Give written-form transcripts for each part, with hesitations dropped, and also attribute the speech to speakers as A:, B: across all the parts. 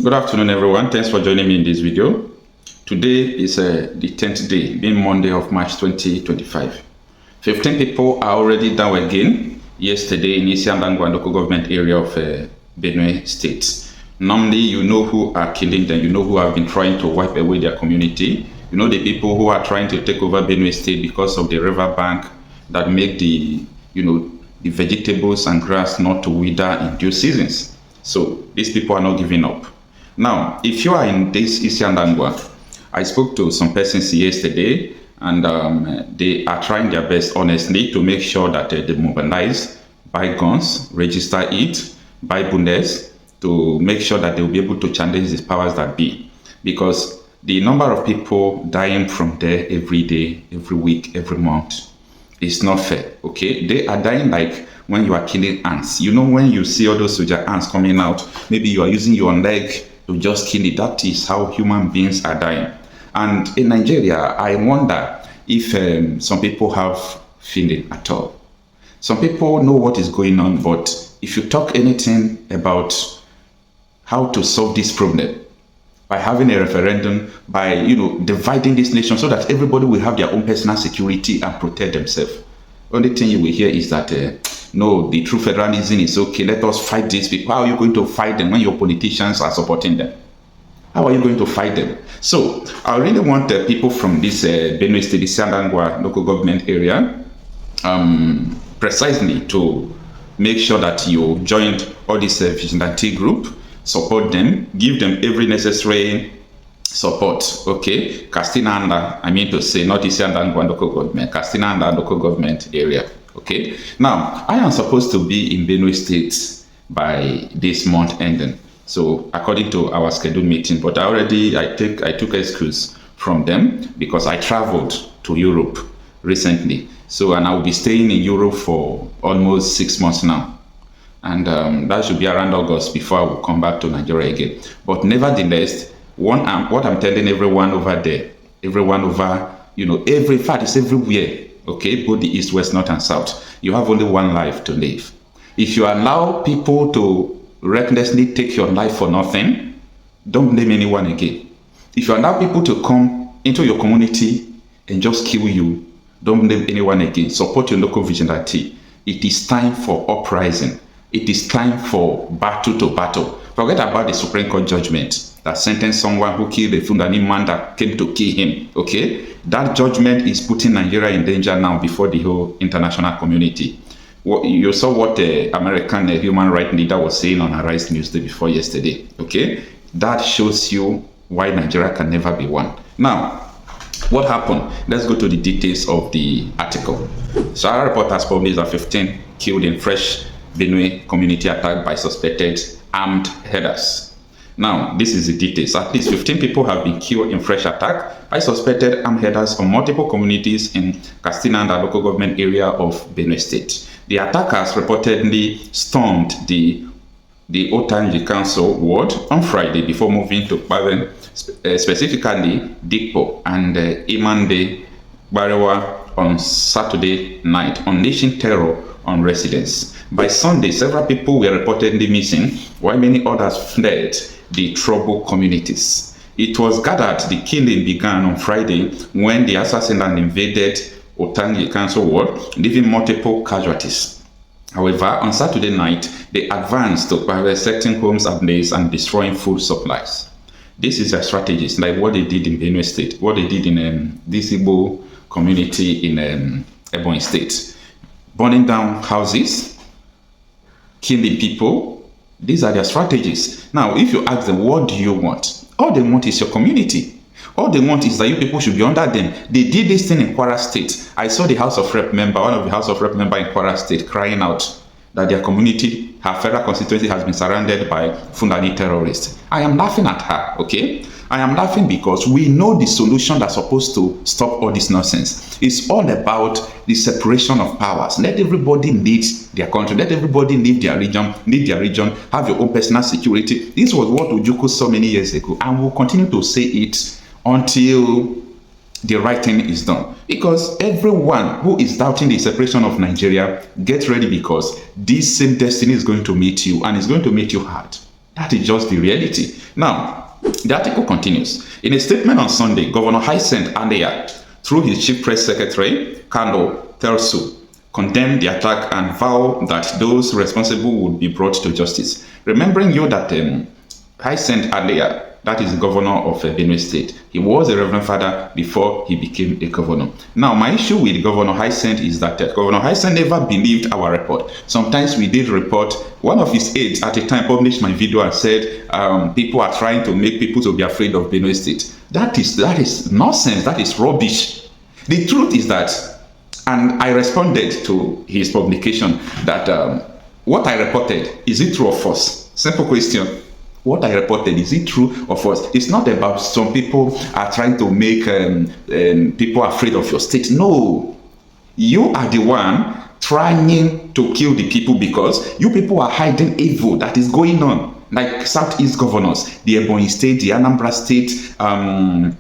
A: Good afternoon, everyone. Thanks for joining me in this video. Today is the 10th day, being Monday of March 2025. 15 people are already down again yesterday in Isiandangwa local government area of Benue State. Normally, you know who are killing them. You know who have been trying to wipe away their community. You know the people who are trying to take over Benue State because of the river bank that make the vegetables and grass not to wither in due seasons. So these people are not giving up. Now, if you are in this Isiandangwa, I spoke to some persons yesterday, and they are trying their best, honestly, to make sure that they mobilize, buy guns, register it, buy bundes, to make sure that they will be able to challenge these powers that be. Because the number of people dying from there every day, every week, every month is not fair, okay? They are dying like when you are killing ants. You know, when you see all those soldier ants coming out, maybe you are using your leg to just kill it. That is how human beings are dying. And in Nigeria, I wonder if some people have feeling at all. Some people know what is going on, but if you talk anything about how to solve this problem, by having a referendum, by dividing this nation so that everybody will have their own personal security and protect themselves. Only thing you will hear is that no, the true federalism is okay. Let us fight these people. How are you going to fight them when your politicians are supporting them? How are you going to fight them? So I really want people from this Benue State, Isiandangwa local government area, precisely to make sure that you joined all this vigilante group, support them, give them every necessary support, okay? Castinanda, I mean to say, not Isiandangwa local government, Castinanda local government area, okay? Now, I am supposed to be in Benue State by this month ending. So according to our scheduled meeting, but I took excuse from them because I traveled to Europe recently. So, and I will be staying in Europe for almost 6 months now. And that should be around August before I will come back to Nigeria again. But nevertheless, what I'm telling everyone over there, everyone over, every fact is everywhere, okay, both the east, west, north, and south. You have only one life to live. If you allow people to recklessly take your life for nothing, don't blame anyone again. If you allow people to come into your community and just kill you, don't blame anyone again. Support your local vigilante. It is time for uprising. It is time for battle to battle. Forget about the Supreme Court judgment that sentenced someone who killed a Fulani man that came to kill him, okay? That judgment is putting Nigeria in danger now before the whole international community. You saw what the American human rights leader was saying on Arise News Day before yesterday, okay? That shows you why Nigeria can never be one. Now, what happened? Let's go to the details of the article. Sowore reporters published that 15 killed in fresh Benue community attack by suspected armed herders. Now, this is the details. At least 15 people have been killed in fresh attack by suspected armed herders on multiple communities in Castinanda local government area of Benue State. The attackers reportedly stormed the Otanji Council ward on Friday before moving to Baven, specifically Dikpo and Imande Barewa on Saturday night, unleashing terror on residents. By Sunday, several people were reportedly missing, while many others fled the troubled communities. It was gathered the killing began on Friday when the assassin invaded Otangi Council ward, leaving multiple casualties. However, on Saturday night, they advanced by setting homes ablaze and destroying food supplies. This is a strategy, like what they did in Benue State, what they did in this Igbo community in Ebonyi State. Burning down houses, killing people. These are their strategies. Now, if you ask them, what do you want? All they want is your community. All they want is that you people should be under them. They did this thing in Kwara State. I saw the House of Rep member, one of the House of Rep member in Kwara State, crying out that their community, her federal constituency, has been surrounded by Fulani terrorists. I am laughing at her, okay? I am laughing because we know the solution that's supposed to stop all this nonsense. It's all about the separation of powers. Let everybody lead their country. Let everybody lead their region, have your own personal security. This was what Ojukwu saw many years ago, and we'll continue to say it until the right thing is done. Because everyone who is doubting the separation of Nigeria, get ready, because this same destiny is going to meet you, and it's going to meet you hard. That is just the reality. Now, the article continues. In a statement on Sunday, Governor Hyacinth Adeya, through his chief press secretary, Kanu, condemned the attack and vowed that those responsible would be brought to justice. Remembering you that Hyacinth Adeya, that is the governor of Benue State, he was a reverend father before he became a governor. Now, my issue with Governor Hyacinth is that Governor Hyacinth never believed our report. Sometimes we did report. One of his aides at the time published my video and said people are trying to make people to be afraid of Benue State. That is nonsense. That is rubbish. The truth is that, and I responded to his publication that what I reported, is it true or false? Simple question. What I reported, is it true or false? It's not about some people are trying to make people afraid of your state. No. You are the one trying to kill the people because you people are hiding evil that is going on. Like Southeast governors, the Ebonyi State, the Anambra State, the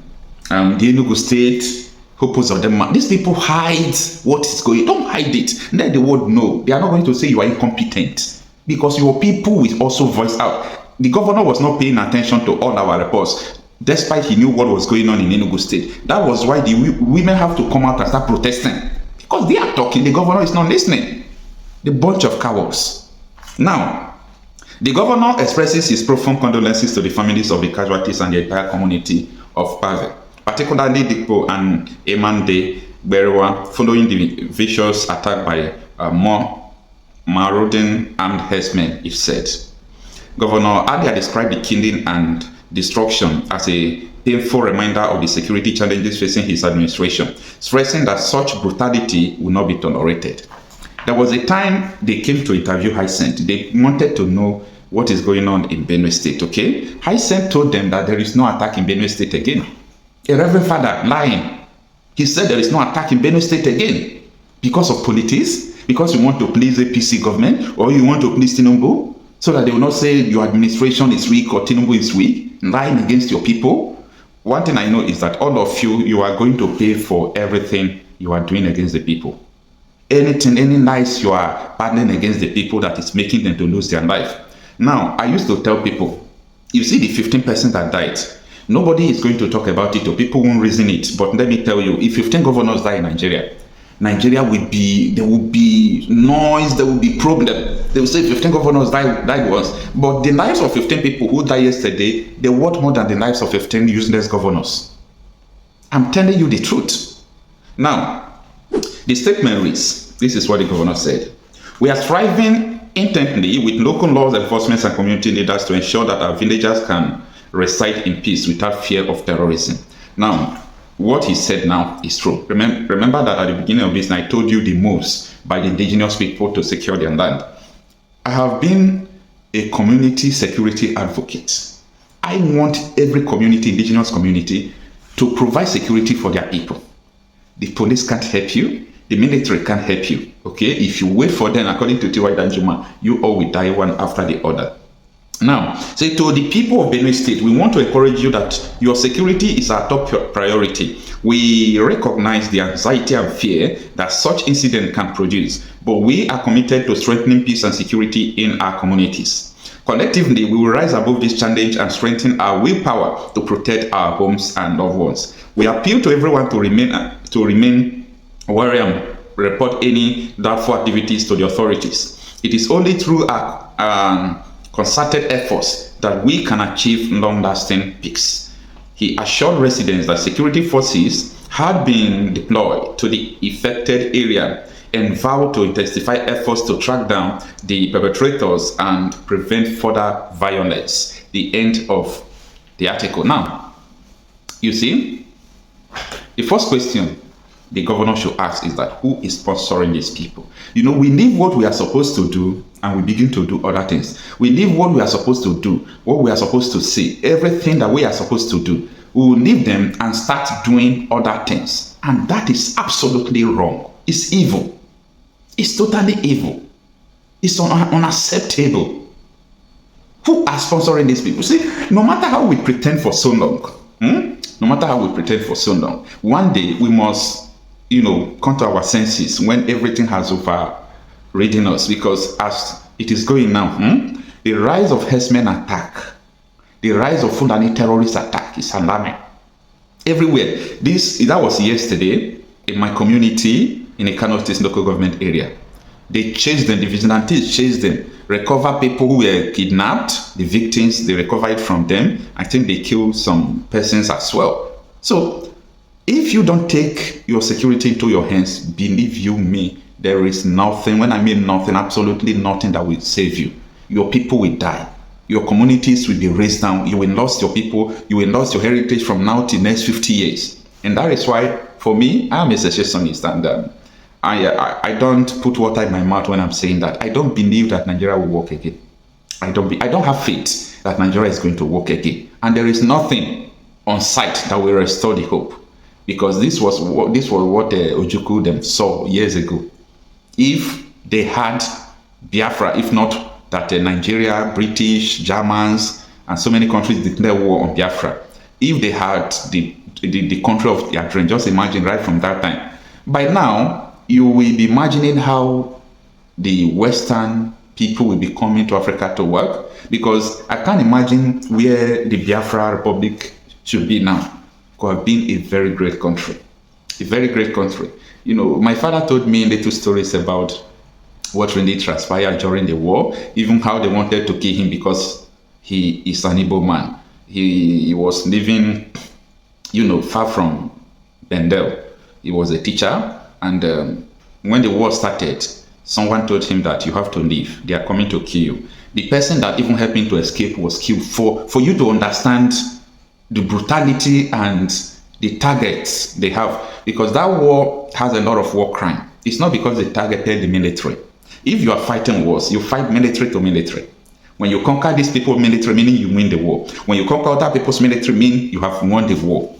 A: Enugu State, Hopos of them. These people hide what is going on. Don't hide it. Let the world know. They are not going to say you are incompetent because your people will also voice out. The governor was not paying attention to all our reports, despite he knew what was going on in Enugu State. That was why the women have to come out and start protesting. Because they are talking, the governor is not listening. The bunch of cowards. Now, the governor expresses his profound condolences to the families of the casualties and the entire community of Pave, particularly Dikpo and Emande Berewa, following the vicious attack by more marauding armed herdsmen, it said. Governor Adeya described the killing and destruction as a painful reminder of the security challenges facing his administration, stressing that such brutality will not be tolerated. There was a time they came to interview Hyacinth. They wanted to know what is going on in Benue State, okay? Hyacinth told them that there is no attack in Benue State again. A reverend father lying. He said there is no attack in Benue State again because of politics, because you want to please the PC government or you want to please Tinubu, so that they will not say your administration is weak or Tinubu is weak, lying against your people. One thing I know is that all of you are going to pay for everything you are doing against the people. Anything, any lies you are pardoning against the people that is making them to lose their life. Now, I used to tell people, you see the 15% that died, nobody is going to talk about it or people won't reason it. But let me tell you, if 15 governors die in Nigeria will be, there will be noise, there will be problem. They will say 15 governors died once. But the lives of 15 people who died yesterday, they're worth more than the lives of 15 useless governors. I'm telling you the truth. Now, the statement reads, this is what the governor said. We are striving intently with local laws enforcement and community leaders to ensure that our villagers can reside in peace without fear of terrorism. Now, what he said now is true. Remember that at the beginning of this, I told you the moves by the indigenous people to secure their land. I have been a community security advocate. I want every community, indigenous community, to provide security for their people. The police can't help you. The military can't help you. Okay? If you wait for them, according to T.Y. Danjuma, you all will die one after the other. Now, say to the people of Benue State, we want to encourage you that your security is our top priority. We recognize the anxiety and fear that such incident can produce, but we are committed to strengthening peace and security in our communities. Collectively, we will rise above this challenge and strengthen our willpower to protect our homes and loved ones. We appeal to everyone to remain wary and report any doubtful activities to the authorities. It is only through our concerted efforts that we can achieve long-lasting peace. He assured residents that security forces had been deployed to the affected area and vowed to intensify efforts to track down the perpetrators and prevent further violence. The end of the article. Now, you see, the first question the governor should ask is that who is sponsoring these people? You know, we leave what we are supposed to do and we begin to do other things. We leave what we are supposed to do, what we are supposed to say, everything that we are supposed to do. We will leave them and start doing other things. And that is absolutely wrong. It's evil. It's totally evil. It's unacceptable. Who are sponsoring these people? See, no matter how we pretend for so long, no matter how we pretend for so long, one day we must, come to our senses when everything has overridden us, because as it is going now, The rise of herdsmen attack, the rise of Fulani terrorist attack is alarming. Everywhere. That was yesterday in my community in a Kanu State local government area. They chased them, the vigilantes chased them, recover people who were kidnapped, the victims, they recover it from them. I think they killed some persons as well. So if you don't take your security into your hands, believe you me, there is nothing, when I mean nothing, absolutely nothing that will save you. Your people will die. Your communities will be razed down. You will lose your people. You will lose your heritage from now to next 50 years. And that is why, for me, I'm a secessionist, and I don't put water in my mouth when I'm saying that. I don't believe that Nigeria will work again. I don't have faith that Nigeria is going to work again. And there is nothing on sight that will restore the hope. Because this was what Ojukwu them saw years ago. If they had Biafra, if not that Nigeria, British, Germans, and so many countries declared war on Biafra, if they had the country of their dream, just imagine right from that time. By now, you will be imagining how the Western people will be coming to Africa to work, because I can't imagine where the Biafra Republic should be now. Could have been a very great country. A very great country. You know, my father told me little stories about what really transpired during the war, even how they wanted to kill him because he is an Igbo man. He was living, far from Bendel. He was a teacher, and when the war started, someone told him that you have to leave. They are coming to kill you. The person that even helped him to escape was killed. For you to understand the brutality and the targets they have, because that war has a lot of war crime. It's not because they targeted the military. If you are fighting wars, you fight military to military. When you conquer these people's military, meaning you win the war. When you conquer other people's military, meaning you have won the war.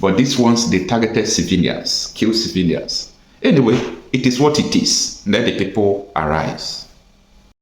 A: But these ones, they targeted civilians, killed civilians. Anyway, it is what it is. Let the people arise.